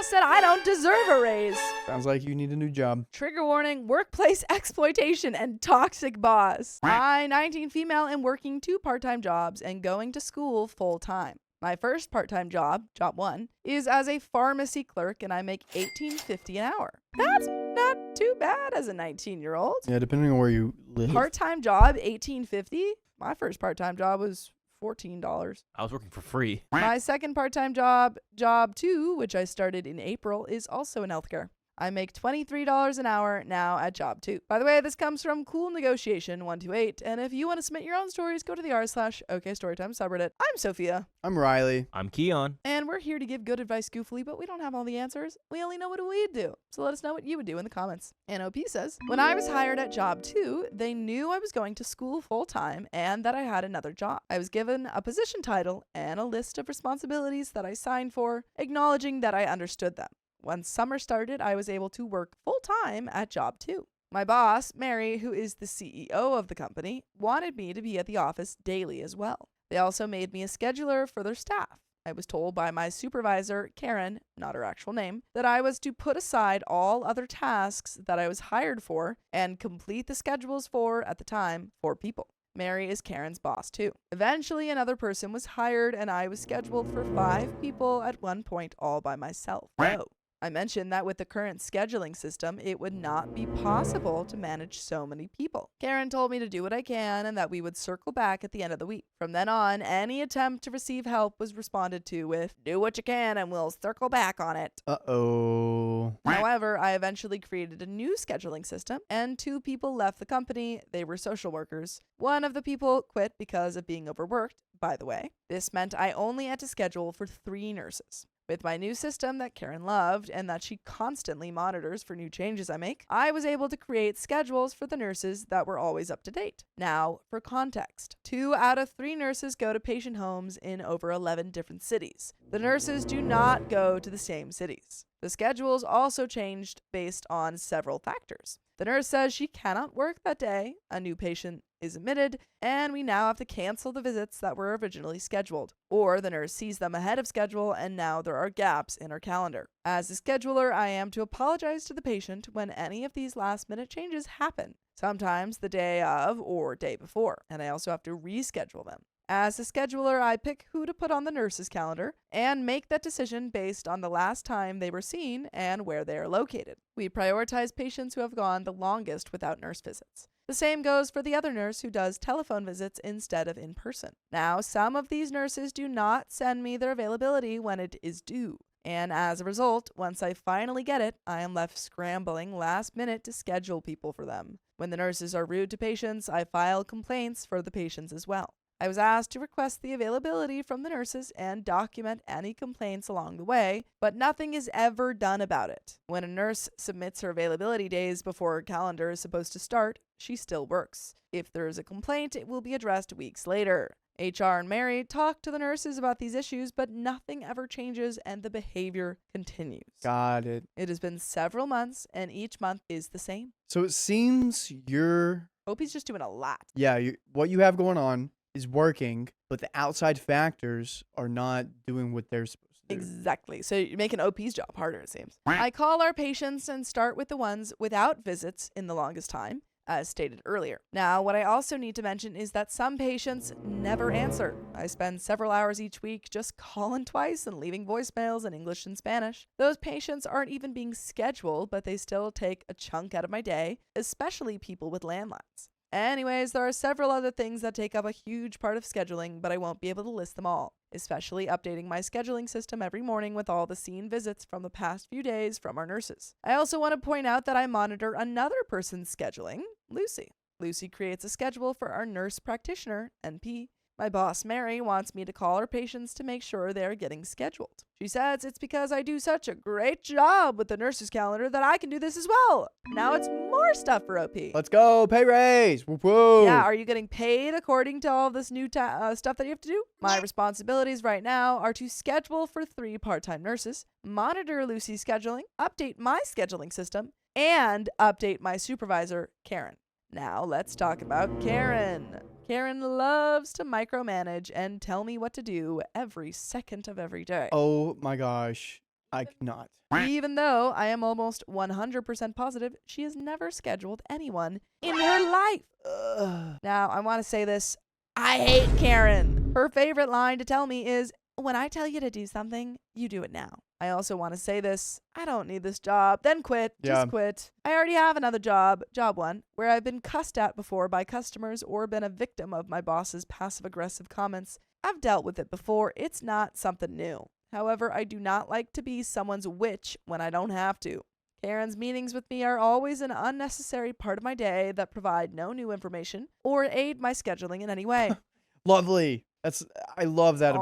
boss said I don't deserve a raise. Sounds like you need a new job. Trigger warning, workplace exploitation and toxic boss. I, 19 female, am working 2 part-time jobs and going to school full-time. My first part-time job, job 1, is as a pharmacy clerk and I make $18.50 an hour. That's not too bad as a 19-year-old. Yeah, depending on where you live. Part-time job, $18.50. My first part-time job was $14. I was working for free. My second part-time job, job 2, which I started in April, is also in healthcare. I make $23 an hour now at job 2. By the way, this comes from Cool Negotiation 128, and if you want to submit your own stories, go to the r/okstorytime subreddit. I'm Sophia. I'm Riley. I'm Keon. And we're here to give good advice goofily, but we don't have all the answers. We only know what we'd do. So let us know what you would do in the comments. And OP says, when I was hired at job 2, they knew I was going to school full time and that I had another job. I was given a position title and a list of responsibilities that I signed for, acknowledging that I understood them. Once summer started, I was able to work full time at job 2. My boss, Mary, who is the CEO of the company, wanted me to be at the office daily as well. They also made me a scheduler for their staff. I was told by my supervisor, Karen, not her actual name, that I was to put aside all other tasks that I was hired for and complete the schedules for, at the time, 4 people. Mary is Karen's boss too. Eventually, another person was hired and I was scheduled for 5 people at one point all by myself. Oh. I mentioned that with the current scheduling system, it would not be possible to manage so many people. Karen told me to do what I can and that we would circle back at the end of the week. From then on, any attempt to receive help was responded to with, do what you can and we'll circle back on it. Uh-oh. However, I eventually created a new scheduling system and 2 people left the company. They were social workers. One of the people quit because of being overworked, by the way. This meant I only had to schedule for 3 nurses. With my new system that Karen loved and that she constantly monitors for new changes I make, I was able to create schedules for the nurses that were always up to date. Now, for context, 2 out of 3 nurses go to patient homes in over 11 different cities. The nurses do not go to the same cities. The schedules also changed based on several factors. The nurse says she cannot work that day, a new patient is admitted, and we now have to cancel the visits that were originally scheduled. Or the nurse sees them ahead of schedule and now there are gaps in her calendar. As a scheduler, I am to apologize to the patient when any of these last-minute changes happen, sometimes the day of or day before, and I also have to reschedule them. As a scheduler, I pick who to put on the nurse's calendar and make that decision based on the last time they were seen and where they are located. We prioritize patients who have gone the longest without nurse visits. The same goes for the other nurse who does telephone visits instead of in person. Now, some of these nurses do not send me their availability when it is due. And as a result, once I finally get it, I am left scrambling last minute to schedule people for them. When the nurses are rude to patients, I file complaints for the patients as well. I was asked to request the availability from the nurses and document any complaints along the way, but nothing is ever done about it. When a nurse submits her availability days before her calendar is supposed to start, she still works. If there is a complaint, it will be addressed weeks later. HR and Mary talk to the nurses about these issues, but nothing ever changes and the behavior continues. Got it. It has been several months, and each month is the same. So it seems Opie's just doing a lot. what you have going on is working, but the outside factors are not doing what they're supposed to do. Exactly. So you're making OP's job harder, it seems. I call our patients and start with the ones without visits in the longest time, as stated earlier. Now, what I also need to mention is that some patients never answer. I spend several hours each week just calling twice and leaving voicemails in English and Spanish. Those patients aren't even being scheduled, but they still take a chunk out of my day, especially people with landlines. Anyways, there are several other things that take up a huge part of scheduling, but I won't be able to list them all, especially updating my scheduling system every morning with all the seen visits from the past few days from our nurses. I also want to point out that I monitor another person's scheduling, Lucy. Lucy creates a schedule for our nurse practitioner, NP. My boss, Mary, wants me to call her patients to make sure they're getting scheduled. She says it's because I do such a great job with the nurse's calendar that I can do this as well. Now it's more stuff for OP. Let's go, pay raise. Whoa. Yeah, are you getting paid according to all this new stuff that you have to do? My responsibilities right now are to schedule for 3 part-time nurses, monitor Lucy's scheduling, update my scheduling system, and update my supervisor, Karen. Now let's talk about Karen. Karen loves to micromanage and tell me what to do every second of every day. Oh my gosh. I cannot. Even though I am almost 100% positive she has never scheduled anyone in her life. Now, I want to say this. I hate Karen. Her favorite line to tell me is, when I tell you to do something, you do it now. I also want to say this. I don't need this job. Then quit. Yeah. Just quit. I already have another job, job one, where I've been cussed at before by customers or been a victim of my boss's passive-aggressive comments. I've dealt with it before. It's not something new. However, I do not like to be someone's witch when I don't have to. Karen's meetings with me are always an unnecessary part of my day that provide no new information or aid my scheduling in any way. Lovely. I love that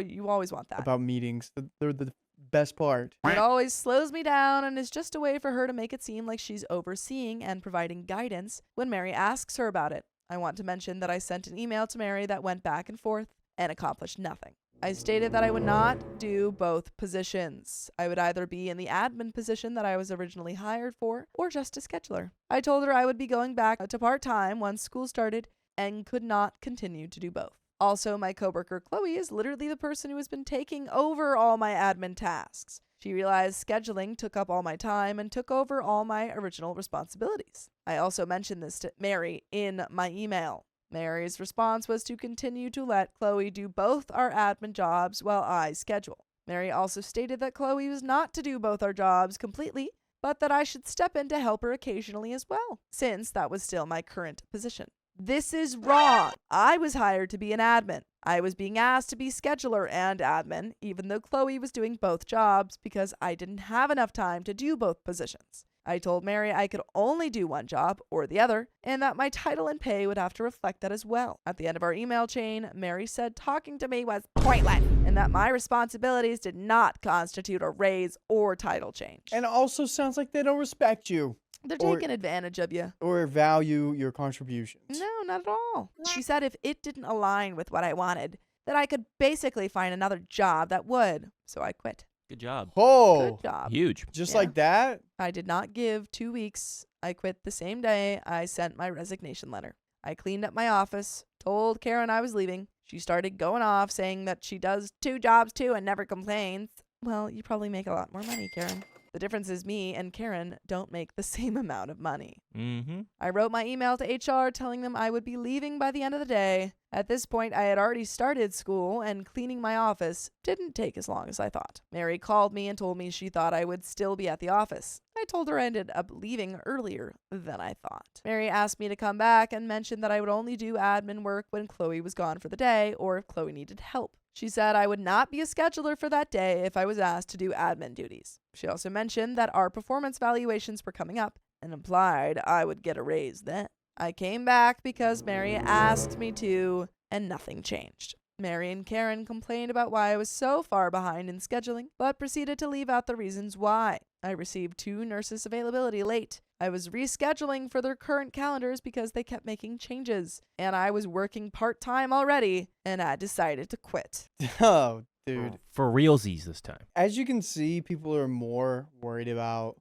You always want that. about meetings. They're the best part. It always slows me down and is just a way for her to make it seem like she's overseeing and providing guidance when Mary asks her about it. I want to mention that I sent an email to Mary that went back and forth and accomplished nothing. I stated that I would not do both positions. I would either be in the admin position that I was originally hired for or just a scheduler. I told her I would be going back to part-time once school started and could not continue to do both. Also, my coworker Chloe is literally the person who has been taking over all my admin tasks. She realized scheduling took up all my time and took over all my original responsibilities. I also mentioned this to Mary in my email. Mary's response was to continue to let Chloe do both our admin jobs while I schedule. Mary also stated that Chloe was not to do both our jobs completely, but that I should step in to help her occasionally as well, since that was still my current position. This is wrong. I was hired to be an admin. I was being asked to be scheduler and admin, even though Chloe was doing both jobs because I didn't have enough time to do both positions. I told Mary I could only do one job or the other, and that my title and pay would have to reflect that as well. At the end of our email chain, Mary said talking to me was pointless, and that my responsibilities did not constitute a raise or title change. And it also sounds like they don't respect you. They're taking advantage of you. Or value your contributions. No, not at all. She said if it didn't align with what I wanted, that I could basically find another job that would. So I quit. Good job. Oh, Good job. Huge. just Yeah. like that? I did not give 2 weeks. I quit the same day I sent my resignation letter. I cleaned up my office, told Karen I was leaving. She started going off saying that she does 2 jobs too and never complains. Well, you probably make a lot more money, Karen. The difference is me and Karen don't make the same amount of money. Mm-hmm. I wrote my email to HR telling them I would be leaving by the end of the day. At this point, I had already started school, and cleaning my office didn't take as long as I thought. Mary called me and told me she thought I would still be at the office. I told her I ended up leaving earlier than I thought. Mary asked me to come back and mentioned that I would only do admin work when Chloe was gone for the day or if Chloe needed help. She said I would not be a scheduler for that day if I was asked to do admin duties. She also mentioned that our performance valuations were coming up and implied I would get a raise then. I came back because Mary asked me to, and nothing changed. Mary and Karen complained about why I was so far behind in scheduling, but proceeded to leave out the reasons why. I received 2 nurses' availability late. I was rescheduling for their current calendars because they kept making changes, and I was working part-time already, and I decided to quit. Oh, dude. For realsies this time. As you can see, people are more worried about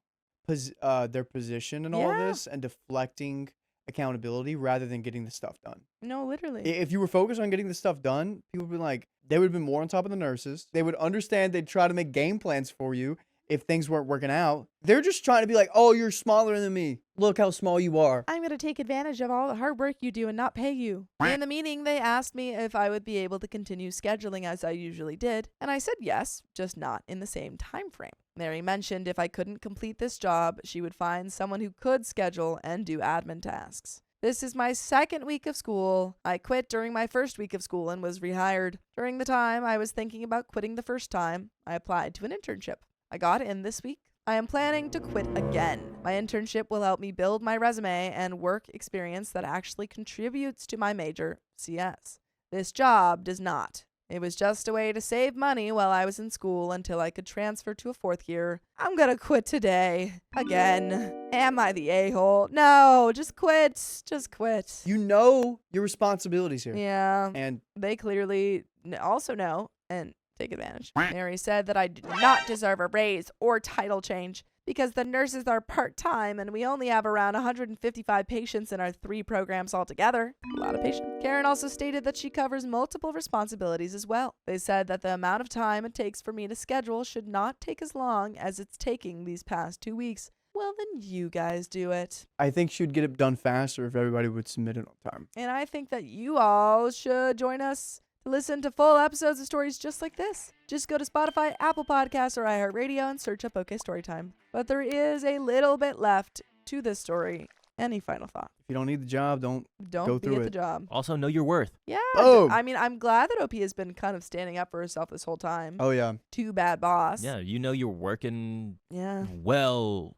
their position and all Yeah. this and deflecting accountability rather than getting the stuff done. No, literally. If you were focused on getting the stuff done, people would be like, they would have been more on top of the nurses. They would understand. They'd try to make game plans for you if things weren't working out. They're just trying to be like, oh, you're smaller than me. Look how small you are. I'm going to take advantage of all the hard work you do and not pay you. In the meeting, they asked me if I would be able to continue scheduling as I usually did, and I said yes, just not in the same time frame. Mary mentioned if I couldn't complete this job, she would find someone who could schedule and do admin tasks. This is my 2nd week of school. I quit during my 1st week of school and was rehired. During the time I was thinking about quitting the first time, I applied to an internship. I got in this week. I am planning to quit again. My internship will help me build my resume and work experience that actually contributes to my major, CS. This job does not. It was just a way to save money while I was in school until I could transfer to a 4th year. I'm gonna quit today. Again. Am I the a-hole? No, just quit. Just quit. You know your responsibilities here. Yeah. And They clearly also know and take advantage. Mary said that I did not deserve a raise or title change because the nurses are part-time and we only have around 155 patients in our 3 programs altogether. A lot of patients. Karen also stated that she covers multiple responsibilities as well. They said that the amount of time it takes for me to schedule should not take as long as it's taking these past 2 weeks. Well, then you guys do it. I think she'd get it done faster if everybody would submit it on time. And I think that you all should join us to listen to full episodes of stories just like this. Just go to Spotify, Apple Podcasts, or iHeartRadio and search up OK Storytime. But there is a little bit left to this story. Any final thought? If you don't need the job, don't go be through at the it. job. Also, know your worth. Yeah. Oh. I mean, I'm glad that OP has been kind of standing up for herself this whole time. Oh, yeah. Too bad, boss. Yeah, you know you're working Yeah. well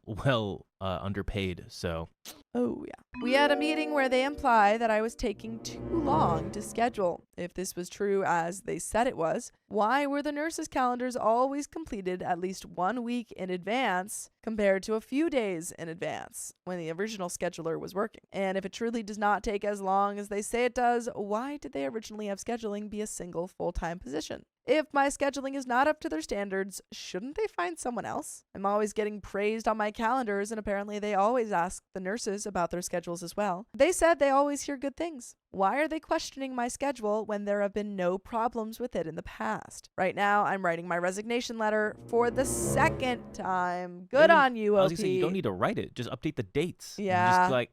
underpaid, so. Oh, yeah. We had a meeting where they imply that I was taking too long to schedule. If this was true as they said it was, why were the nurses' calendars always completed at least 1 week in advance compared to a few days in advance when the original scheduler was working? And if it truly does not take as long as they say it does, why did they originally have scheduling be a single full-time position? If my scheduling is not up to their standards, shouldn't they find someone else? I'm always getting praised on my calendars, and apparently they always ask the nurses about their schedules as well. They said they always hear good things. Why are they questioning my schedule when there have been no problems with it in the past? Right now, I'm writing my resignation letter for the 2nd time. Good on you, OP. I was gonna say, you don't need to write it. Just update the dates. Yeah. Just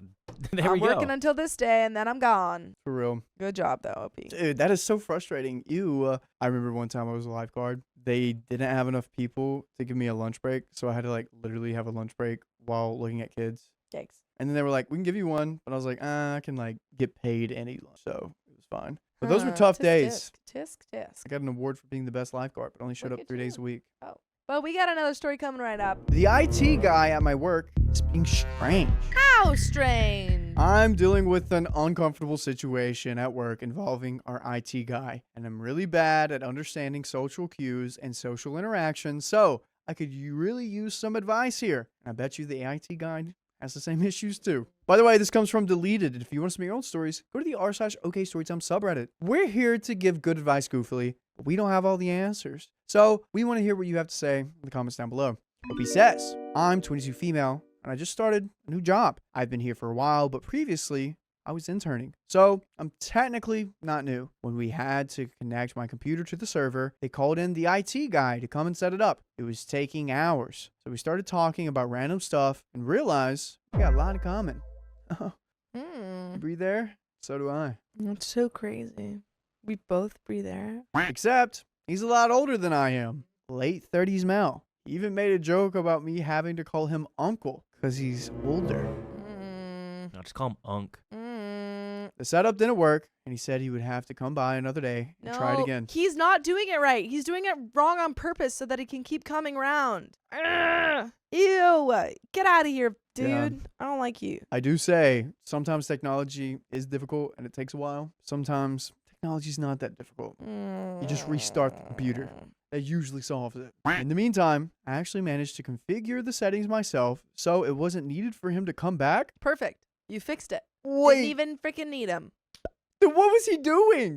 there we I'm go. working until this day, and then I'm gone. For real. Good job, though, OP. Dude, that is so frustrating. I remember one time I was a lifeguard. They didn't have enough people to give me a lunch break, so I had to literally have a lunch break while looking at kids. Yikes. And then they were like, "We can give you one," but I was like, I can get paid any lunch, so it was fine. But those were tough Tisk, days. Tisk, tisk. I got an award for being the best lifeguard, but only showed Look up at 3 days you. a week. Oh. Well, we got another story coming right up. The IT guy at my work is being strange. How strange. I'm dealing with an uncomfortable situation at work involving our IT guy, and I'm really bad at understanding social cues and social interactions, so I could really use some advice here. And I bet you the IT guy has the same issues too. By the way, this comes from Wdid. If you want to submit your own stories, go to the r/okstorytime subreddit. We're here to give good advice goofily, but we don't have all the answers. So we want to hear what you have to say in the comments down below. OP says, I'm 22 female, and I just started a new job. I've been here for a while, but previously I was interning. So I'm technically not new. When we had to connect my computer to the server, they called in the IT guy to come and set it up. It was taking hours. So we started talking about random stuff and realized we got a lot in common. You breathe air? So do I. That's so crazy. We both breathe air. Except he's a lot older than I am. Late 30s male. He even made a joke about me having to call him uncle because he's older. No, just call him Unk. The setup didn't work, and he said he would have to come by another day and try it again. He's not doing it right. He's doing it wrong on purpose so that he can keep coming around. Ugh. Ew. Get out of here, dude. Yeah. I don't like you. I do say sometimes technology is difficult and it takes a while. Sometimes technology's not that difficult. You just restart the computer. That usually solves it. In the meantime, I actually managed to configure the settings myself, so it wasn't needed for him to come back. Perfect. You fixed it. Wait, Didn't even freaking need him. then what was he doing?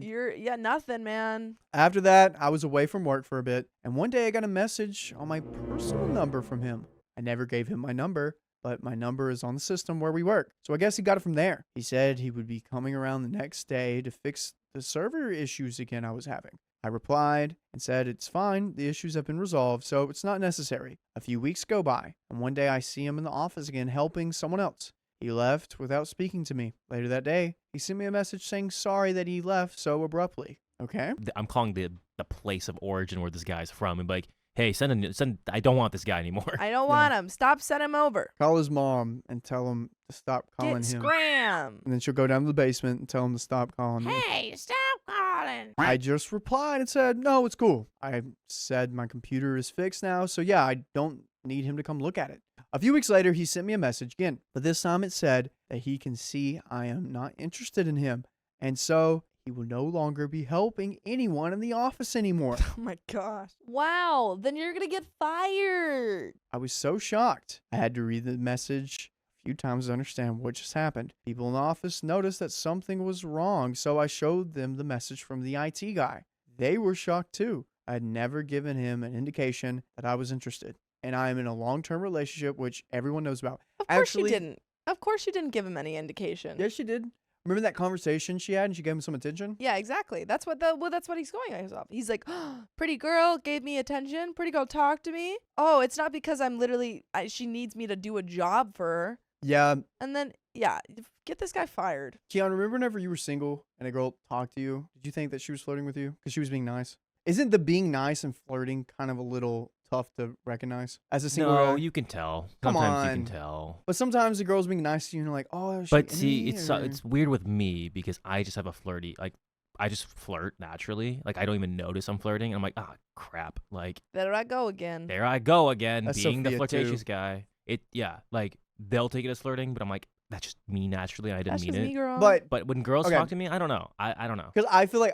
Nothing, man. After that, I was away from work for a bit, and one day I got a message on my personal number from him. I never gave him my number, but my number is on the system where we work, so I guess he got it from there. He said he would be coming around the next day to fix the server issues again I was having. I replied and said it's fine, the issues have been resolved, so it's not necessary. A few weeks go by, and one day I see him in the office again helping someone else. He left without speaking to me. Later that day, he sent me a message saying sorry that he left so abruptly. Okay? I'm calling the place of origin where this guy's from and be like, hey, send. I don't want this guy anymore. I don't want him. Stop sending him over. Call his mom and tell him to stop calling Get him. scram. And then she'll go down to the basement and tell him to stop calling me. Hey, stop calling. I just replied and said, no, it's cool. I said my computer is fixed now, so yeah, I don't need him to come look at it. A few weeks later, he sent me a message again, but this time it said that he can see I am not interested in him, and so he will no longer be helping anyone in the office anymore. Oh my gosh. Wow. Then you're going to get fired. I was so shocked. I had to read the message a few times to understand what just happened. People in the office noticed that something was wrong, so I showed them the message from the IT guy. They were shocked too. I had never given him an indication that I was interested. and I am in a long-term relationship, which everyone knows about. Of course Actually, you didn't. Of course you didn't give him any indication. Yes, she did. Remember that conversation she had and she gave him some attention? Yeah, exactly. That's what he's going on himself. He's like, pretty girl gave me attention. Pretty girl talked to me. Oh, it's not because I'm literally she needs me to do a job for her. Yeah. And then get this guy fired. Keon, remember whenever you were single and a girl talked to you? Did you think that she was flirting with you because she was being nice? Isn't the being nice and flirting kind of a little tough to recognize as a single guy? No, you can tell. Come Sometimes you on. can tell. But sometimes the girl's being nice to you and you're like, oh, But see, it's weird with me because I just have a flirty, like, I just flirt naturally. Like, I don't even notice I'm flirting. And I'm like, ah, crap. Like, There I go again. there I go again, That's being the Sophia, flirtatious too. guy. Like, they'll take it as flirting, but I'm like, that's just me naturally. I didn't That's mean just it. me, girl. But But when girls Okay. talk to me, I don't know. I don't know. because I feel like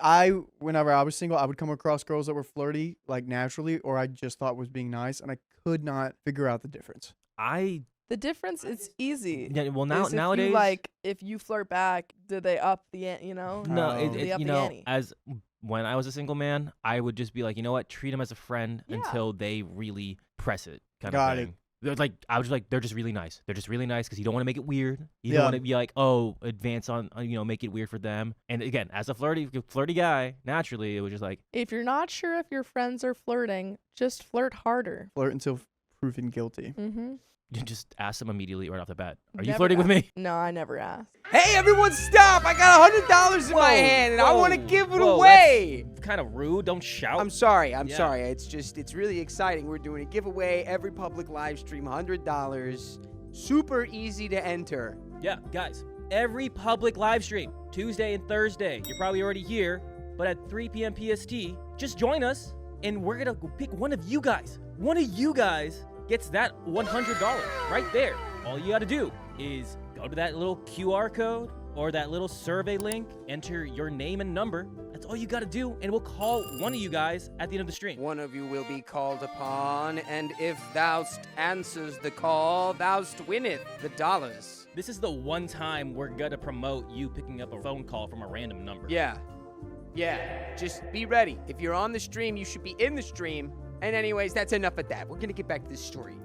whenever I was single, I would come across girls that were flirty, like naturally, or I just thought was being nice, and I could not figure out the difference. the difference is easy. Yeah, well, Is nowadays, if you flirt back, do they up the ante? You know? no, Oh. Do they up you the know, ante? as when I was a single man, I would just be like, you know what, treat them as a friend Yeah. until they really press it, kind Got of it. thing. They're like, I was like, they're just really nice. They're just really nice because you don't want to make it weird. You Yeah. don't want to be like, oh, advance on, make it weird for them. And again, as a flirty guy, naturally, it was just like, If you're not sure if your friends are flirting, just flirt harder. Flirt until proven guilty. Mm-hmm. you just ask them immediately right off the bat. Are you Never flirting with me? No, I never asked. Hey, everyone, stop! I got $100 in my hand, and I want to give it away. Kind of rude. Don't shout. I'm sorry. I'm Yeah. sorry. It's really exciting. We're doing a giveaway every public live stream, $100. Super easy to enter. Yeah, guys, every public live stream, Tuesday and Thursday, you're probably already here, but at 3 p.m. PST, just join us, and we're going to pick one of you guys. One of you guys gets that $100 right there. All you got to do is go to that little QR code or that little survey link, enter your name and number. That's all you got to do, and we'll call one of you guys at the end of the stream. One of you will be called upon, and if thou'st answers the call, thou'st winneth the dollars. This is the one time we're going to promote you picking up a phone call from a random number. Yeah. Just be ready. If you're on the stream, you should be in the stream. And anyways, that's enough of that. We're going to get back to this story.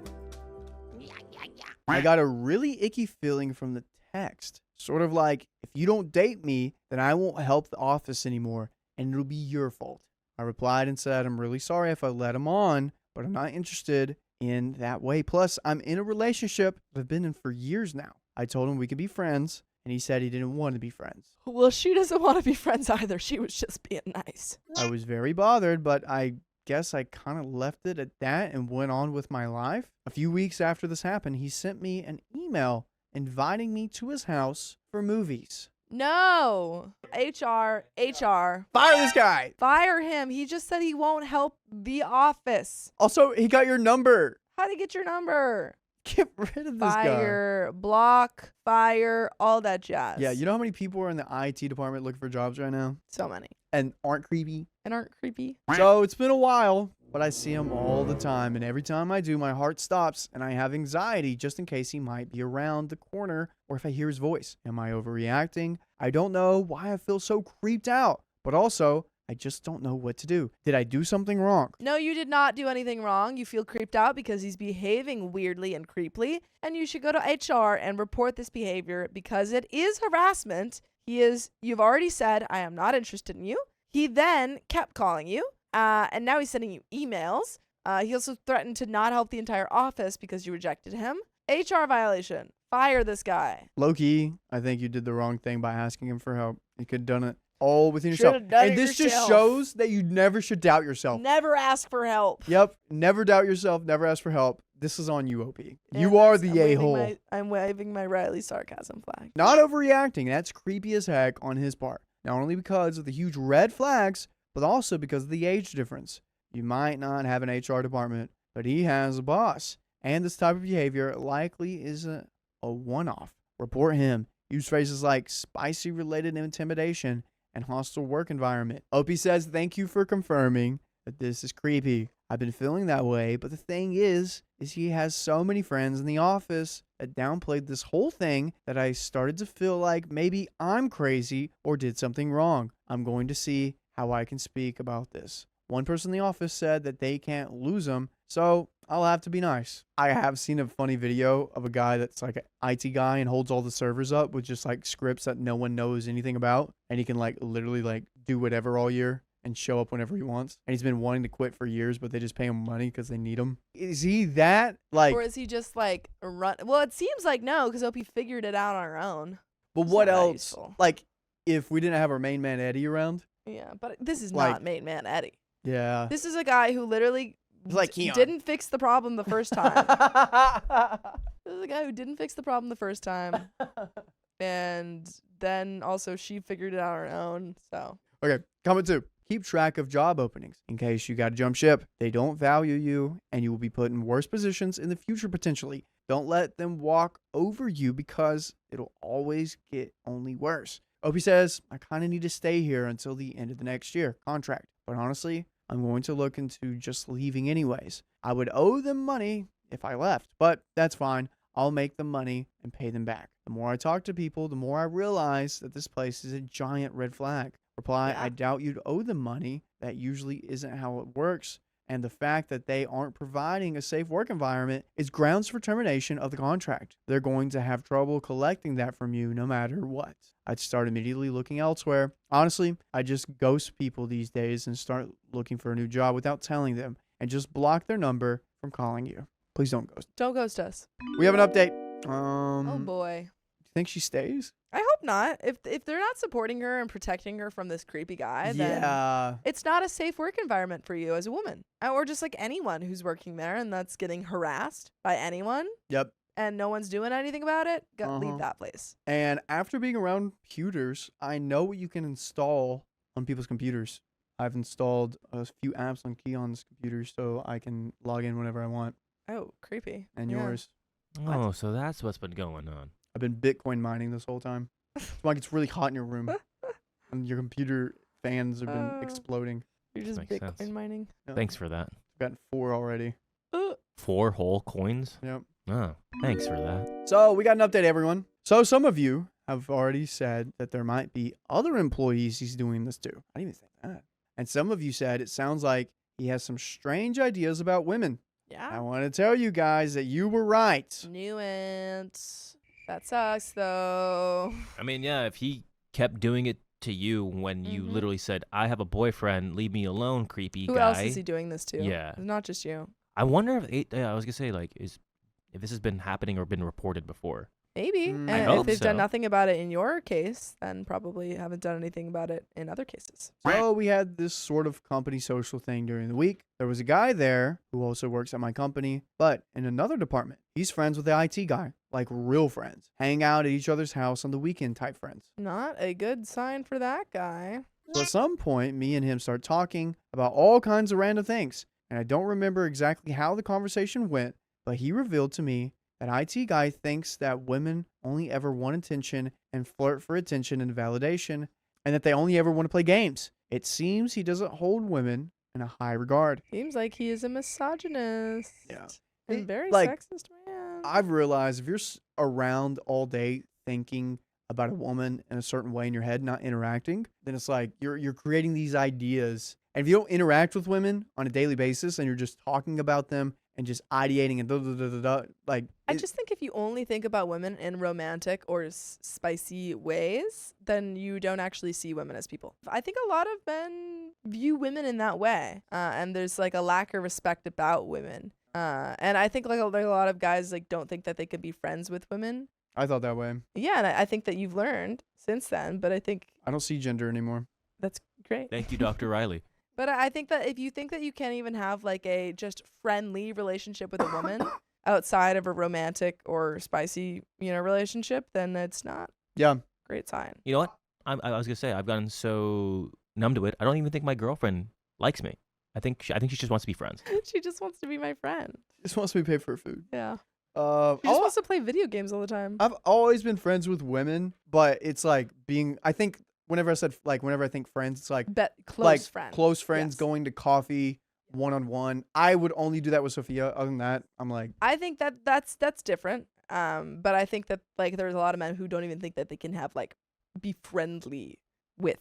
I got a really icky feeling from the text. Sort of like, if you don't date me, then I won't help the office anymore, and it'll be your fault. I replied and said, I'm really sorry if I let him on, but I'm not interested in that way. Plus, I'm in a relationship that I've been in for years now. I told him we could be friends, and he said he didn't want to be friends. Well, she doesn't want to be friends either. She was just being nice. I was very bothered, but I guess I kind of left it at that and went on with my life. A few weeks after this happened, he sent me an email inviting me to his house for movies. No. HR. Fire this guy! Fire him. He just said he won't help the office. Also, he got your number. How'd he get your number? Get rid of this guy. Fire, block, fire, all that jazz. Yeah, you know how many people are in the IT department looking for jobs right now So many. and aren't creepy? And aren't creepy. So it's been a while, but I see him all the time. And every time I do, my heart stops and I have anxiety just in case he might be around the corner or if I hear his voice. Am I overreacting? I don't know why I feel so creeped out, but also I just don't know what to do. Did I do something wrong? No, you did not do anything wrong. You feel creeped out because he's behaving weirdly and creepily. And you should go to HR and report this behavior because it is harassment. You've already said, I am not interested in you. He then kept calling you. And now he's sending you emails. He also threatened to not help the entire office because you rejected him. HR violation. Fire this guy. Low-key, I think you did the wrong thing by asking him for help. You could have done it all within yourself. Should've done And it this just yourself. shows that you never should doubt yourself. Never ask for help. Yep. Never doubt yourself. Never ask for help. This is on you, OP. And You are that's- the a-hole. I'm waving my Riley sarcasm flag. Not overreacting. That's creepy as heck on his part. Not only because of the huge red flags, but also because of the age difference. You might not have an HR department, but he has a boss. And this type of behavior likely is a one-off. Report him. Use phrases like spicy related intimidation and hostile work environment. OP says, thank you for confirming that this is creepy. I've been feeling that way, but the thing is he has so many friends in the office that downplayed this whole thing that I started to feel like maybe I'm crazy or did something wrong. I'm going to see how I can speak about this. One person in the office said that they can't lose him So I'll have to be nice. I have seen a funny video of a guy that's like an IT guy and holds all the servers up with just like scripts that no one knows anything about. And he can like literally like do whatever all year and show up whenever he wants. And he's been wanting to quit for years, but they just pay him money because they need him. Is he that like? Or is he just like a run? Well, it seems like no, because OP figured it out on her own. But It's what not that else? useful. Like if we didn't have our main man Eddie around. Yeah, but this is Like- not main man Eddie. Yeah. This is a guy who literally It's like Keon. didn't fix the problem the first time. This is a guy who didn't fix the problem the first time. And then also she figured it out on her own. So Okay, comment 2. Keep track of job openings in case you got to jump ship. They don't value you and you will be put in worse positions in the future potentially. Don't let them walk over you because it'll always get only worse. Opie says, I kind of need to stay here until the end of the next year contract. But honestly, I'm going to look into just leaving anyways. I would owe them money if I left, but that's fine. I'll make them money and pay them back. The more I talk to people, the more I realize that this place is a giant red flag. Reply, Yeah. I doubt you'd owe them money. That usually isn't how it works. And the fact that they aren't providing a safe work environment is grounds for termination of the contract. They're going to have trouble collecting that from you no matter what. I'd start immediately looking elsewhere. Honestly, I just ghost people these days and start looking for a new job without telling them and just block their number from calling you. Please don't ghost. don't ghost us. We have an update. Oh boy. Do you think she stays? I hope not. If they're not supporting her and protecting her from this creepy guy, then Yeah. it's not a safe work environment for you as a woman. Or just like anyone who's working there and that's getting harassed by anyone Yep. and no one's doing anything about it, Uh-huh. leave that place. And after being around computers, I know what you can install on people's computers. I've installed a few apps on Keon's computer so I can log in whenever I want. Oh, creepy. And Yeah. yours. Oh, so that's what's been going on. I've been Bitcoin mining this whole time. It's like it's really hot in your room. And your computer fans have been exploding. You're just Makes Bitcoin sense. mining. Yep. Thanks for that. I've gotten 4 already. 4 whole coins? Yep. Oh, thanks for that. So we got an update, everyone. So some of you have already said that there might be other employees he's doing this to. I didn't even think that. And some of you said it sounds like he has some strange ideas about women. I Yeah. want to tell you guys that you were right. Knew it. That sucks though. I mean, yeah, if he kept doing it to you when you Mhm. literally said, I have a boyfriend, leave me alone, creepy Who guy. else is he doing this to? Yeah. Not just you. I wonder if I was gonna say like if this has been happening or been reported before. Maybe. Mm. And I if hope they've done so. nothing about it in your case, then probably haven't done anything about it in other cases. So we had this sort of company social thing during the week. There was a guy there who also works at my company, but in another department. He's friends with the IT guy, like real friends. Hang out at each other's house on the weekend type friends. Not a good sign for that guy. So at some point, me and him start talking about all kinds of random things. And I don't remember exactly how the conversation went, but he revealed to me that IT guy thinks that women only ever want attention and flirt for attention and validation, and that they only ever want to play games. It seems he doesn't hold women in a high regard. Seems like he is a misogynist. Yeah. And It- very like, sexist man. I've realized if you're around all day thinking about a woman in a certain way in your head, not interacting, then it's like you're creating these ideas. And if you don't interact with women on a daily basis and you're just talking about them and just ideating and like I just think if you only think about women in romantic or spicy ways, then you don't actually see women as people. I think a lot of men view women in that way, and there's like a lack of respect about women. And I think like a lot of guys like don't think that they could be friends with women. I thought that way. Yeah, and I think that you've learned since then. But I think I don't see gender anymore. that's great. Thank you, Dr. Riley. But I think that if you think that you can't even have like a just friendly relationship with a woman outside of a romantic or spicy, relationship, then it's not Yeah. a great sign. You know what? I was gonna say I've gotten so numb to it. I don't even think my girlfriend likes me. I think she just wants to be friends. She just wants to be my friend. Just wants me to pay for her food. Yeah. She Oh, just wants to play video games all the time. I've always been friends with women, but it's like I think whenever I think friends, it's like Close friend. close friends Yes. going to coffee one-on-one. I would only do that with Sophia. Other than that, I'm like, I think that's different. But I think that like there's a lot of men who don't even think that they can have like be friendly with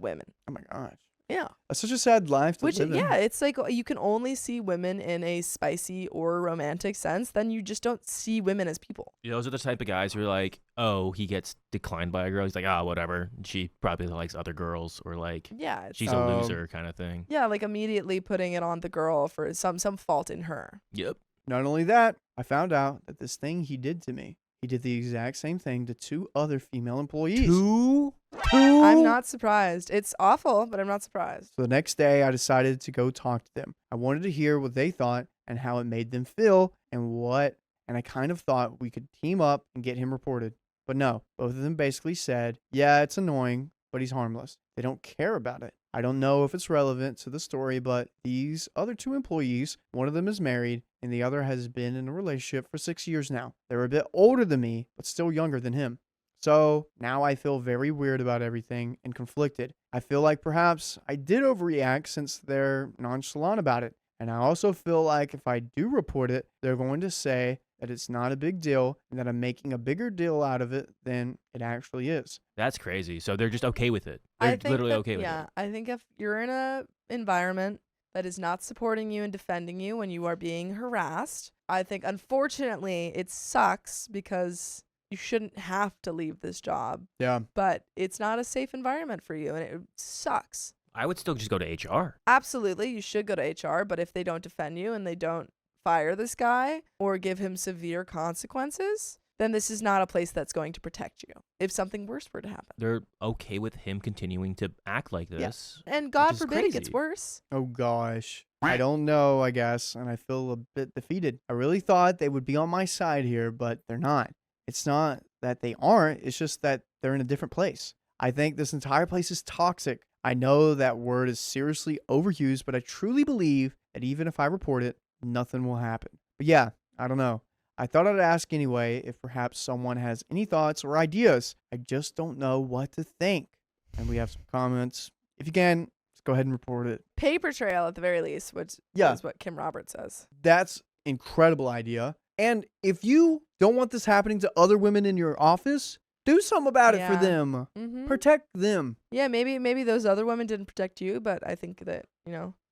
women. oh my gosh. Yeah. That's such a sad life to Which, live in. yeah, it's like you can only see women in a spicy or romantic sense. Then you just don't see women as people. Those are the type of guys who are like, oh, he gets declined by a girl. He's like, ah, whatever. She probably likes other girls, or like, Yeah. she's a Oh. loser kind of thing. Yeah, like immediately putting it on the girl for some fault in her. Yep. Not only that, I found out that this thing he did to me, he did the exact same thing to 2 other female employees. Two? I'm not surprised. It's awful, but I'm not surprised. So the next day, I decided to go talk to them. I wanted to hear what they thought and how it made them feel and I kind of thought we could team up and get him reported. But no, both of them basically said, yeah, it's annoying, but he's harmless. They don't care about it. I don't know if it's relevant to the story, but these other 2 employees, one of them is married and the other has been in a relationship for 6 years now. They're a bit older than me, but still younger than him. So now I feel very weird about everything and conflicted. I feel like perhaps I did overreact since they're nonchalant about it. And I also feel like if I do report it, they're going to say that it's not a big deal and that I'm making a bigger deal out of it than it actually is. That's crazy. So they're just okay with it. They're literally okay with it. Yeah, I think if you're in a environment that is not supporting you and defending you when you are being harassed, I think unfortunately it sucks because you shouldn't have to leave this job, Yeah. but it's not a safe environment for you and it sucks. I would still just go to HR. Absolutely, you should go to HR, but if they don't defend you and they don't fire this guy or give him severe consequences, then this is not a place that's going to protect you if something worse were to happen. They're okay with him continuing to act like this. And God is forbid it gets crazy. worse. Oh gosh. I don't know, I guess, and I feel a bit defeated. I really thought they would be on my side here, but they're not. It's not that they aren't, it's just that they're in a different place. I think this entire place is toxic. I know that word is seriously overused, but I truly believe that even if I report it, nothing will happen. But yeah, I don't know. I thought I'd ask anyway if perhaps someone has any thoughts or ideas. I just don't know what to think. And we have some comments. If you can, just go ahead and report it. Paper trail at the very least, which Yeah. is what Kim Roberts says. That's incredible idea. And if you don't want this happening to other women in your office, do something about it for Yeah. them. Mm-hmm. Protect them. Yeah, maybe those other women didn't protect you, but I think that,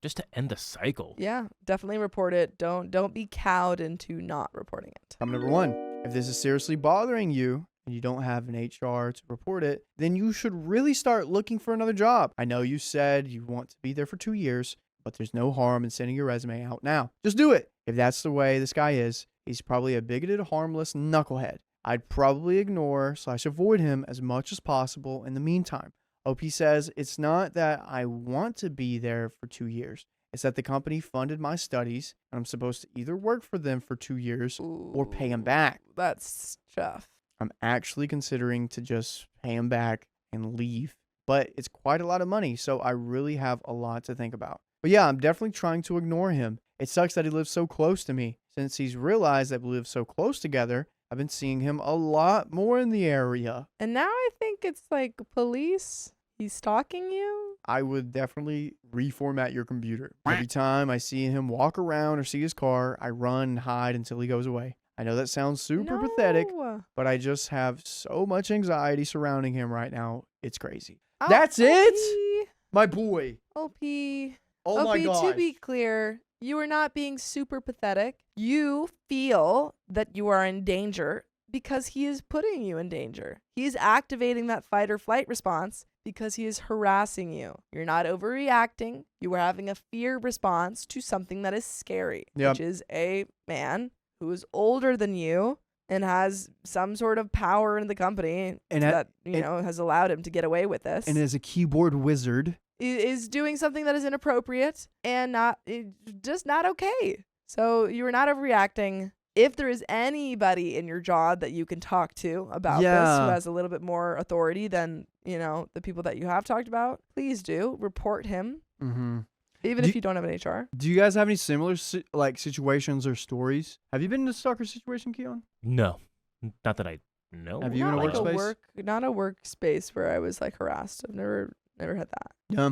Just to end the cycle. yeah, definitely report it. Don't be cowed into not reporting it. Comment number 1. If this is seriously bothering you and you don't have an HR to report it, then you should really start looking for another job. I know you said you want to be there for 2 years, but there's no harm in sending your resume out now. Just do it. If that's the way this guy is, he's probably a bigoted, harmless knucklehead. I'd probably ignore/avoid him as much as possible in the meantime. OP says, it's not that I want to be there for 2 years. It's that the company funded my studies, and I'm supposed to either work for them for 2 years or pay him back. That's tough. I'm actually considering to just pay him back and leave. But it's quite a lot of money, so I really have a lot to think about. But yeah, I'm definitely trying to ignore him. It sucks that he lives so close to me. Since he's realized that we live so close together, I've been seeing him a lot more in the area. And now I think it's like police. He's stalking you. I would definitely reformat your computer. Every time I see him walk around or see his car, I run and hide until he goes away. I know that sounds super pathetic, No. but I just have so much anxiety surrounding him right now. It's crazy. Oh, That's it? OP. My boy. OP. Oh my OP, gosh. to be clear, you are not being super pathetic. You feel that you are in danger because he is putting you in danger. He is activating that fight or flight response because he is harassing you. You're not overreacting. You are having a fear response to something that is scary, Yep. which is a man who is older than you and has some sort of power in the company And that has allowed him to get away with this. And as a keyboard wizard, Is doing something that is inappropriate and just not okay. So you are not overreacting. If there is anybody in your job that you can talk to about this who has a little bit more authority than, the people that you have talked about, please do report him, even if you don't have an HR. Do you guys have any similar situations or stories? Have you been in a stalker situation, Keon? No. Not that I know. Have you in a Not like workspace? not a workspace where I was like harassed. I've never had that. Yeah,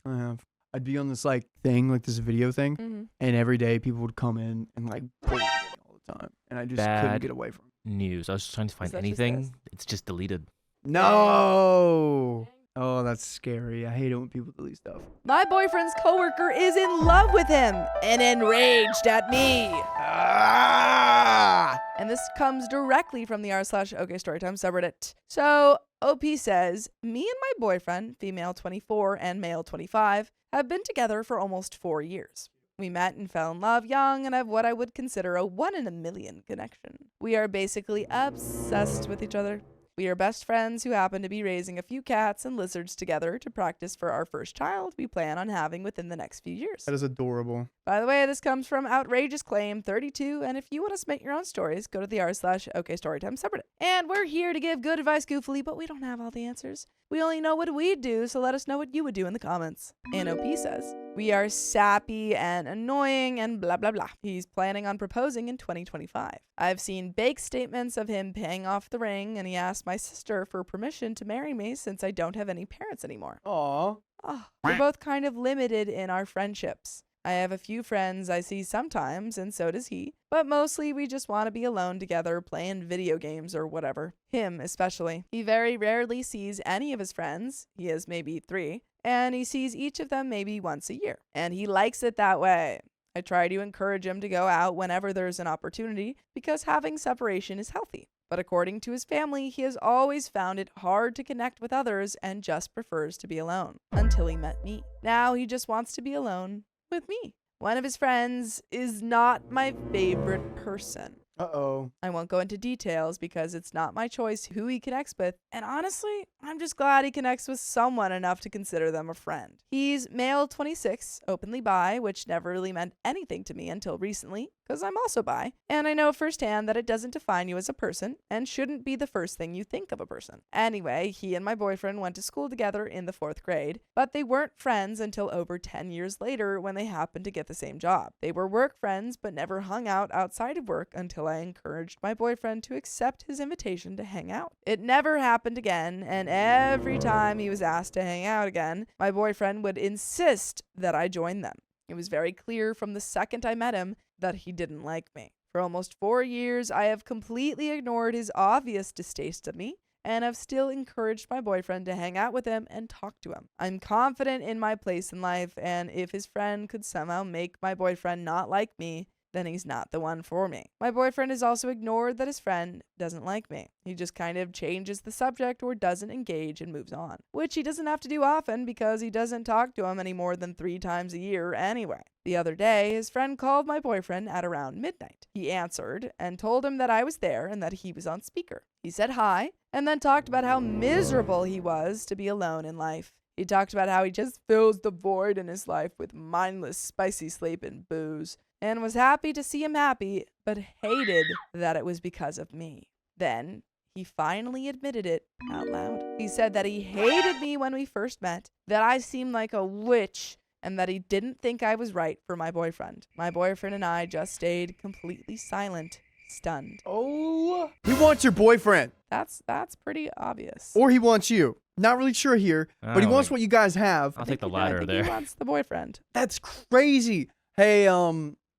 I have. I'd be on this thing, this video thing, Mm-hmm. and every day people would come in and bully me all the time, and I just couldn't Bad. get away from it. News. I was trying to find that just anything. this? It's just deleted. No. Oh, that's scary. I hate it when people delete stuff. My boyfriend's coworker is in love with him and enraged at me. Ah! And this comes directly from the r/OKstorytime subreddit. So OP says, me and my boyfriend, female 24 and male 25, have been together for almost 4 years. We met and fell in love young and have what I would consider a 1 in a million connection. We are basically obsessed with each other. We are best friends who happen to be raising a few cats and lizards together to practice for our first child we plan on having within the next few years. That is adorable. By the way, this comes from Outrageous Claim 32, and if you want to submit your own stories, go to the r/OKstorytime subreddit. And we're here to give good advice goofily, but we don't have all the answers. We only know what we'd do, so let us know what you would do in the comments. And OP says, we are sappy and annoying and blah, blah, blah. He's planning on proposing in 2025. I've seen bake statements of him paying off the ring, and he asked my sister for permission to marry me since I don't have any parents anymore. Aw. Oh, we're both kind of limited in our friendships. I have a few friends I see sometimes, and so does he, but mostly we just want to be alone together playing video games or whatever. Him especially. He very rarely sees any of his friends. He has maybe 3, and he sees each of them maybe once a year. And he likes it that way. I try to encourage him to go out whenever there's an opportunity because having separation is healthy. But according to his family, he has always found it hard to connect with others and just prefers to be alone until he met me. Now he just wants to be alone with me. One of his friends is not my favorite person. Uh-oh. I won't go into details because it's not my choice who he connects with, and honestly, I'm just glad he connects with someone enough to consider them a friend. He's male 26, openly bi, which never really meant anything to me until recently, because I'm also bi, and I know firsthand that it doesn't define you as a person and shouldn't be the first thing you think of a person. Anyway, he and my boyfriend went to school together in the 4th grade, but they weren't friends until over 10 years later when they happened to get the same job. They were work friends but never hung out outside of work until I encouraged my boyfriend to accept his invitation to hang out. It never happened again, and every time he was asked to hang out again, my boyfriend would insist that I join them. It was very clear from the second I met him that he didn't like me. For almost 4 years, I have completely ignored his obvious distaste of me and have still encouraged my boyfriend to hang out with him and talk to him. I'm confident in my place in life, and if his friend could somehow make my boyfriend not like me, then he's not the one for me. My boyfriend has also ignored that his friend doesn't like me. He just kind of changes the subject or doesn't engage and moves on, which he doesn't have to do often because he doesn't talk to him any more than 3 times a year anyway. The other day, his friend called my boyfriend at around midnight. He answered and told him that I was there and that he was on speaker. He said hi and then talked about how miserable he was to be alone in life. He talked about how he just fills the void in his life with mindless, spicy sleep and booze, and was happy to see him happy, but hated that it was because of me. Then, he finally admitted it out loud. He said that he hated me when we first met, that I seemed like a witch, and that he didn't think I was right for my boyfriend. My boyfriend and I just stayed completely silent, stunned. Oh. He wants your boyfriend. That's pretty obvious. Or he wants you. Not really sure here, but he wants what you guys have. I'll take the I latter think there. He wants the boyfriend. That's crazy. Hey,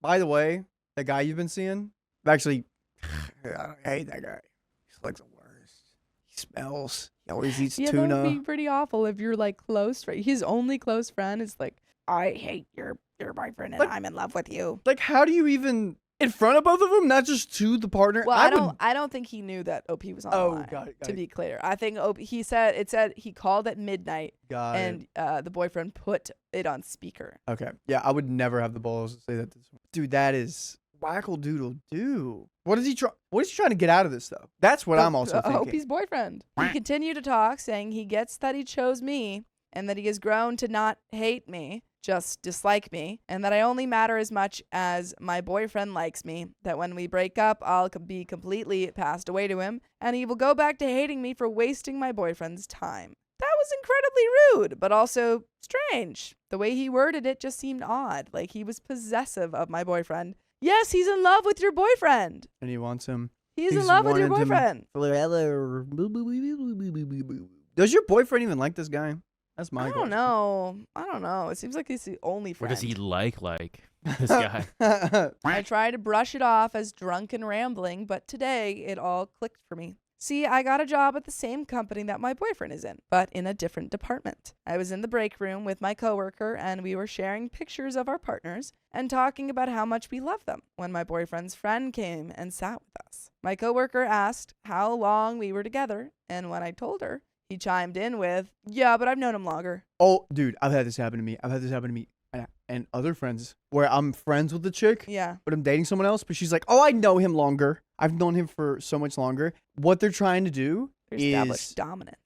by the way, the guy you've been seeing, actually, I hate that guy. He's like the worst. He smells. He always eats Yeah, tuna. that would be pretty awful if you're like close. His only close friend is like, I hate your boyfriend and Like- I'm in love with you. Like, how do you even in front of both of them, not just to the partner? Well, I don't think he knew that OP was on the line. Got it. To be clear, I think OP. He said he called at midnight, Got it. and the boyfriend put it on speaker. Okay. Yeah, I would never have the balls to say that. Dude, that is wacko doodle do. What is he trying to get out of this though? That's what I'm also thinking. OP's boyfriend. He continued to talk, saying he gets that he chose me and that he has grown to not hate me, just dislike me, and that I only matter as much as my boyfriend likes me, that when we break up, I'll be completely passed away to him, and he will go back to hating me for wasting my boyfriend's time. That was incredibly rude, but also strange. The way he worded it just seemed odd, like he was possessive of my boyfriend. Yes, he's in love with your boyfriend. And he wants him. He's in love with your wanted him boyfriend. forever. Does your boyfriend even like this guy? That's my I question. don't know. It seems like he's the only Or friend. does he like this guy? I try to brush it off as drunken rambling, but today it all clicked for me. See, I got a job at the same company that my boyfriend is in, but in a different department. I was in the break room with my coworker, and we were sharing pictures of our partners and talking about how much we love them when my boyfriend's friend came and sat with us. My coworker asked how long we were together, and when I told her, he chimed in with, "Yeah, but I've known him longer." Oh, dude, I've had this happen to me. And other friends where I'm friends with the chick, Yeah. but I'm dating someone else, but she's like, oh, I know him longer. I've known him for so much longer. What they're trying to do Establish is dominance.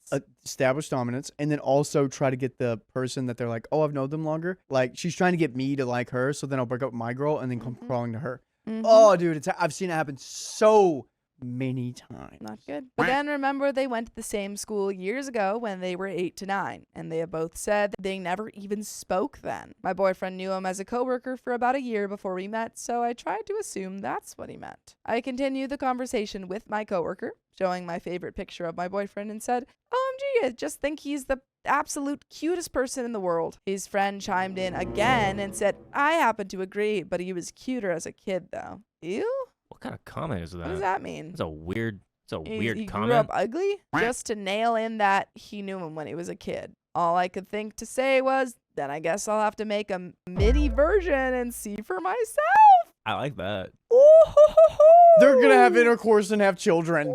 establish dominance, and then also try to get the person that they're like, oh, I've known them longer. Like, she's trying to get me to like her, so then I'll break up with my girl and then come crawling to her. Oh, dude, I've seen it happen so many times. Not good. But then remember, they went to the same school years ago when they were 8 to 9, and they have both said that they never even spoke then. My boyfriend knew him as a coworker for about a year before we met, so I tried to assume that's what he meant. I continued the conversation with my coworker, showing my favorite picture of my boyfriend, and said, OMG, I just think he's the absolute cutest person in the world. His friend chimed in again and said, I happen to agree, but he was cuter as a kid though. Ew? What kind of comment is that? What does that mean? It's a weird He comment. grew up ugly? Just to nail in that he knew him when he was a kid. All I could think to say was, then I guess I'll have to make a mini version and see for myself. I like that. They're going to have intercourse and have children.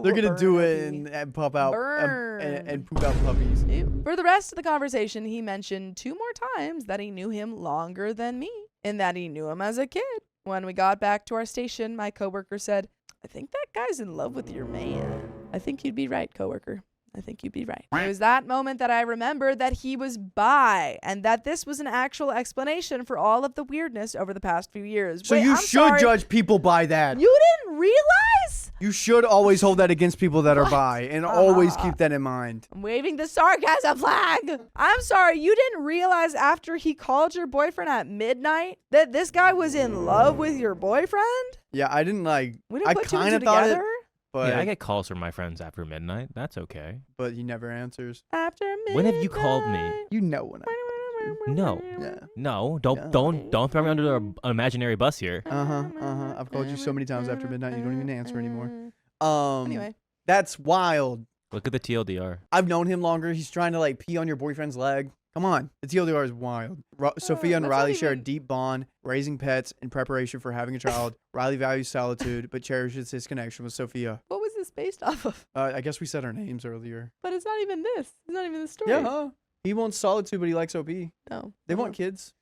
They're going to do it and pop out and poop out puppies. For the rest of the conversation, he mentioned 2 more times that he knew him longer than me and that he knew him as a kid. When we got back to our station, my coworker said, I think that guy's in love with your man. I think you'd be right, coworker. I think you'd be right. It was that moment that I remembered that he was bi and that this was an actual explanation for all of the weirdness over the past few years. So you should judge people by that. You didn't realize? You should always hold that against people that are bi and always keep that in mind. I'm waving the sarcasm flag. I'm sorry, you didn't realize after he called your boyfriend at midnight that this guy was in love with your boyfriend? Yeah, I didn't like. We didn't I put 2 and kind 2 of thought it, together? but Yeah, I get calls from my friends after midnight. That's okay. but he never answers. After midnight. When have you called me? You know when I. No. Yeah. No, don't throw me under an imaginary bus here. I've called you so many times after midnight. You don't even answer anymore. Anyway. That's wild. Look at the TLDR. I've known him longer. He's trying to like pee on your boyfriend's leg. Come on. The TLDR is wild. Sophia and that's Riley not share a even- deep bond, raising pets in preparation for having a child. Riley values solitude, but cherishes his connection with Sophia. What was this based off of? I guess we said our names earlier. But it's not even this. It's not even the story. Yeah. He wants solitude, but he likes OP. No. They want kids.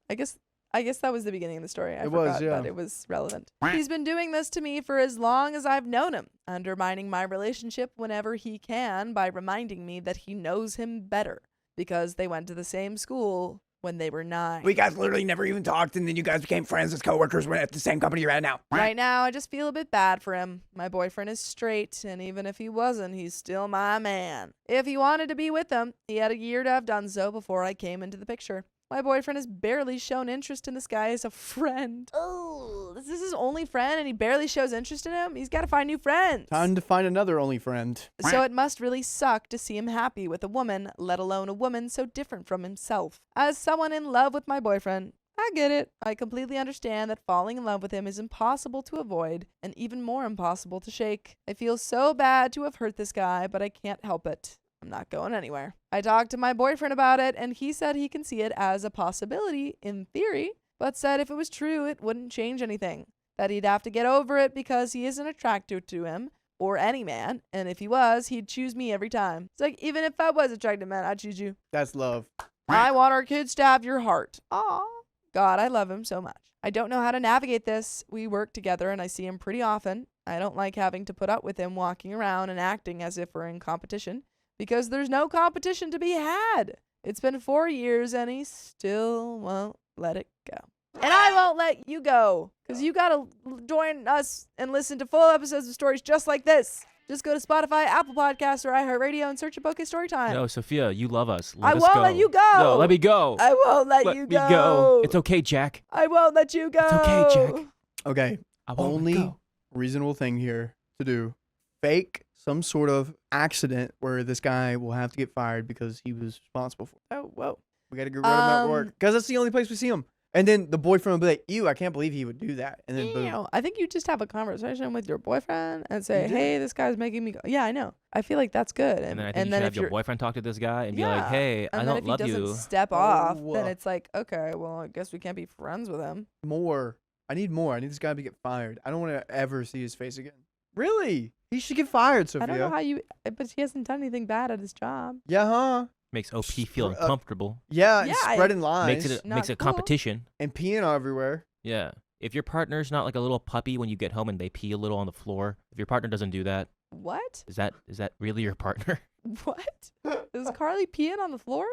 I guess that was the beginning of the story. I It forgot, was, yeah. but it was relevant. He's been doing this to me for as long as I've known him, undermining my relationship whenever he can by reminding me that he knows him better because they went to the same school when they were 9. We guys literally never even talked, and then you guys became friends as coworkers at the same company you're at now. Right now, I just feel a bit bad for him. My boyfriend is straight, and even if he wasn't, he's still my man. If he wanted to be with him, he had a year to have done so before I came into the picture. My boyfriend has barely shown interest in this guy as a friend. Oh, this is his only friend, and he barely shows interest in him? He's got to find new friends. Time to find another only friend. So it must really suck to see him happy with a woman, let alone a woman so different from himself. As someone in love with my boyfriend, I get it. I completely understand that falling in love with him is impossible to avoid and even more impossible to shake. I feel so bad to have hurt this guy, but I can't help it. I'm not going anywhere. I talked to my boyfriend about it, and he said he can see it as a possibility in theory, but said if it was true, it wouldn't change anything. That he'd have to get over it because he isn't attracted to him or any man, and if he was, he'd choose me every time. It's like, even if I was attracted to man, I'd choose you. That's love. I want our kids to have your heart. Aw. God, I love him so much. I don't know how to navigate this. We work together and I see him pretty often. I don't like having to put up with him walking around and acting as if we're in competition because there's no competition to be had. It's been 4 years and he still won't let it go. And I won't let you go because you got to join us and listen to full episodes of stories just like this. Just go to Spotify, Apple Podcasts, or iHeartRadio and search up Storytime. No, Sophia, you love us. I Let us won't go. let you go. No, let me go. I won't let Let you me go. It's okay, Jack. I won't let you go. It's okay, Jack. Okay. I won't let Only go. reasonable thing here to do. Fake some sort of accident where this guy will have to get fired because he was responsible for it. Oh, whoa. We got to get rid of him at work because that's the only place we see him. And then the boyfriend would be like, ew, I can't believe he would do that. And then boom. I think you just have a conversation with your boyfriend and say, You do. hey, this guy's making me go. Yeah, I know. I feel like that's good. And then I think you should have your boyfriend talk to this guy and be like, hey, I and then don't if love he doesn't you. step off, Oh. then it's like, okay, well, I guess we can't be friends with him. More. I need more. I need this guy to get fired. I don't want to ever see his face again. Really? He should get fired, Sophia. I don't know how you, but he hasn't done anything bad at his job. Yeah, huh? Makes OP feel uncomfortable. Yeah, Yeah, spreading lies. Makes not it a cool. competition. and peeing everywhere. Yeah. If your partner's not like a little puppy when you get home and they pee a little on the floor, if your partner doesn't do that, What? is that really your partner? What? Is Carly peeing on the floor?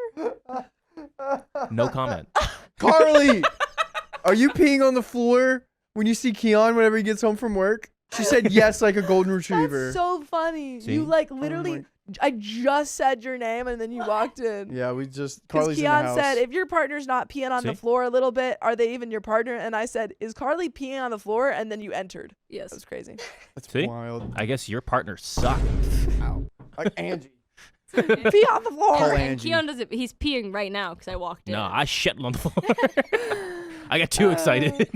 No comment. Carly, are you peeing on the floor when you see Keon whenever he gets home from work? She said yes like a golden retriever. That's so funny. See? You like Oh literally, I just said your name and then you walked in. Yeah, we just Because Carly's in the Keon house. said, if your partner's not peeing on the See? floor a little bit, are they even your partner? And I said, is Carly peeing on the floor? And then you entered. Yes. That was crazy. That's See? wild. I guess your partner sucks. Like Angie. Pee on the floor. Call And Angie. Keon does it. He's peeing right now because I walked in. No, I shit on the floor. I got too excited.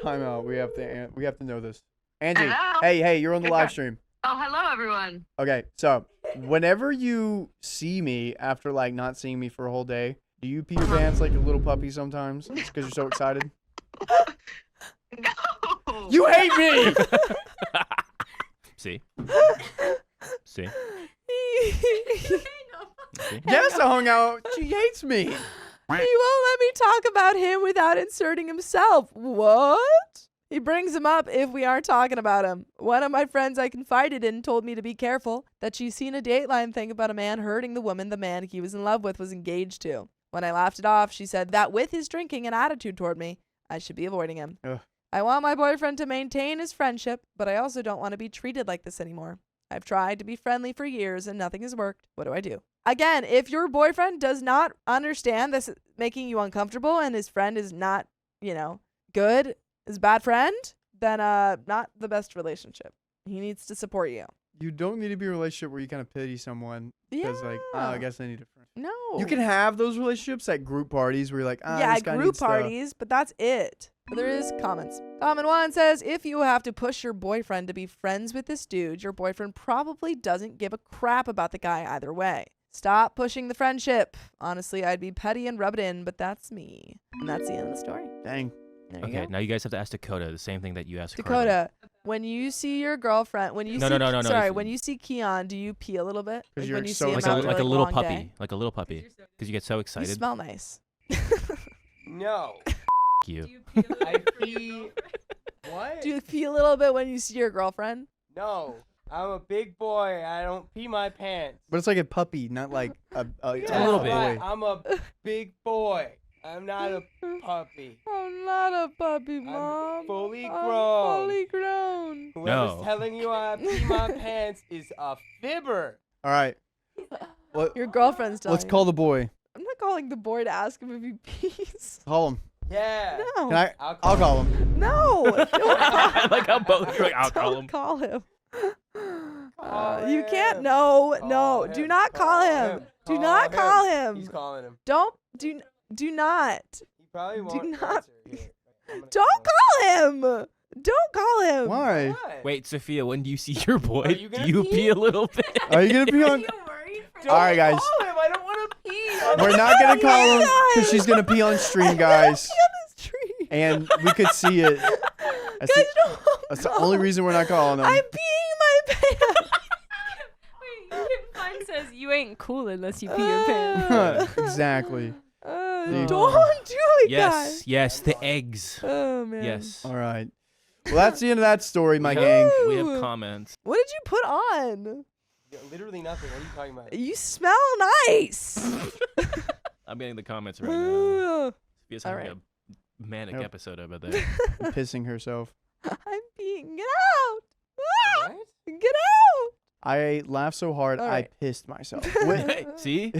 Time out. We have to know this. Angie, Hello? hey, you're on the live stream. Oh, hello, everyone. Okay, so whenever you see me after like not seeing me for a whole day, do you pee your pants like a little puppy sometimes because you're so excited? No. You hate me. See? See? See? Yes, I hung out. She hates me. He won't let me talk about him without inserting himself. What? He brings him up if we aren't talking about him. One of my friends I confided in told me to be careful, that she's seen a Dateline thing about a man hurting the woman the man he was in love with was engaged to. When I laughed it off, she said that with his drinking and attitude toward me, I should be avoiding him. Ugh. I want my boyfriend to maintain his friendship, but I also don't want to be treated like this anymore. I've tried to be friendly for years and nothing has worked. What do I do? Again, if your boyfriend does not understand this making you uncomfortable and his friend is not, good, is a bad friend, then not the best relationship. He needs to support you. You don't need to be in a relationship where you kind of pity someone because like, oh, I guess I need a friend. No. You can have those relationships at group parties where you're like, yeah, this guy group needs to- parties, but that's it. But there is comments. Comment 1 says, if you have to push your boyfriend to be friends with this dude, your boyfriend probably doesn't give a crap about the guy either way. Stop pushing the friendship. Honestly, I'd be petty and rub it in, but that's me. And that's the end of the story. Dang. There you Okay, go. now you guys have to ask Dakota the same thing that you asked Carly. Dakota, when you see your girlfriend, when you No, see, no. sorry, If- when you see Keon, do you pee a little bit? 'Cause Like you're when you so see him Like a, after, like a like, little long puppy. day? Like a little puppy. Because you get so You excited. smell nice. No. You. I pee. What? Do you pee a little bit when you see your girlfriend? No. I'm a big boy. I don't pee my pants. But it's like a puppy, not like a Yeah, little bit. boy. I'm a big boy. I'm not a puppy. I'm not a puppy, Mom. fully I'm grown. fully grown. Whoever's No. telling you I pee my pants is a fibber. All right. Your girlfriend's telling Let's you. call the boy. I'm not calling the boy to ask him if he pees. Call him. Yeah. No. Can I? I'll I'll call him. No. I like how both you're like, I'll call Don't him. call him. Call You can't. him. No. Call No. Do him. not call him. Do not call him. He's calling him. Don't. Do not. He probably won't not- answer. Here, I'm gonna Don't call him. Don't call him. Why? What? Wait, Sophia, when do you see your boy, Are you do gonna you pee? pee a little bit? Are you gonna be on? Don't All right, guys. Call him. I don't want to pee. We're not gonna call him because she's gonna pee on stream, guys, On this tree. and we could see it. That's Guys, the, don't. that's the only reason we're not calling him. I'm peeing my pants. Mine says you ain't cool unless you pee your pants. Exactly. Don't Oh. do it, guys. Yes, the eggs. Oh man. Yes. All right. Well, that's the end of that story, my We gang. have- We Ooh. have comments. What did you put on? Literally nothing. What are you talking about? You smell nice. I'm getting the comments right now. Ooh. Sophia's All having a manic Yep. episode over there. Pissing herself. I'm peeing. Get out. Ah, What? get out. I laughed so hard All I right. pissed myself. Wait, See?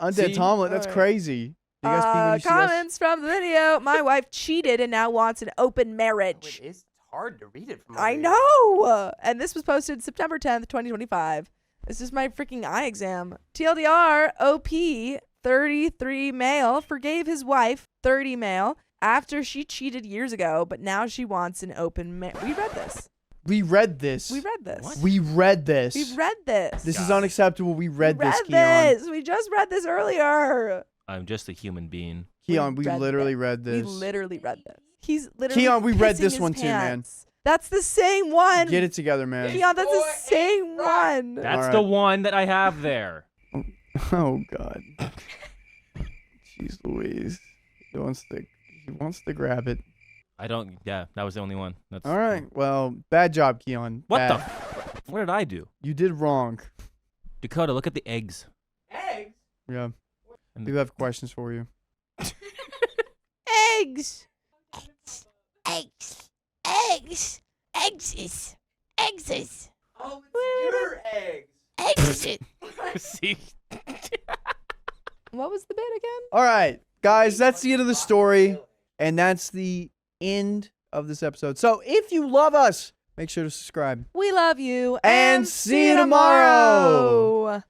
Undead See? Tomlin, that's All right. crazy. You guys pee when you see us? Comments from the video. My wife cheated and now wants an open marriage. It's hard to read it from. I over here. know. And this was posted September 10th, 2025. This is my freaking eye exam. TLDR, OP 33 male forgave his wife, 30 male, after she cheated years ago, but now she wants an open marriage. We read this. We read this. We read this. What? We read this. We read this. This is God. unacceptable. We read this, Keon. this. We just read this earlier. I'm just a human being. Keon, we read literally this. read this. We literally read this. He's literally Keon, we read pissing this his one too, man. pants. That's the same one. Get it together, man. Keon, that's the same one. That's All the right. one that I have there. Oh God. Jeez Louise. He wants to grab it. I don't. Yeah, that was the only one. That's All right. Well, bad job, Keon. What Bad. the? What did I do? You did wrong. Dakota, look at the eggs. Yeah. I And do have questions for you. Eggs. Oh, it's your eggs. See, What was the bit again? All right, guys, that's the end of the story, and that's the end of this episode. So if you love us, make sure to subscribe. We love you. And see you tomorrow.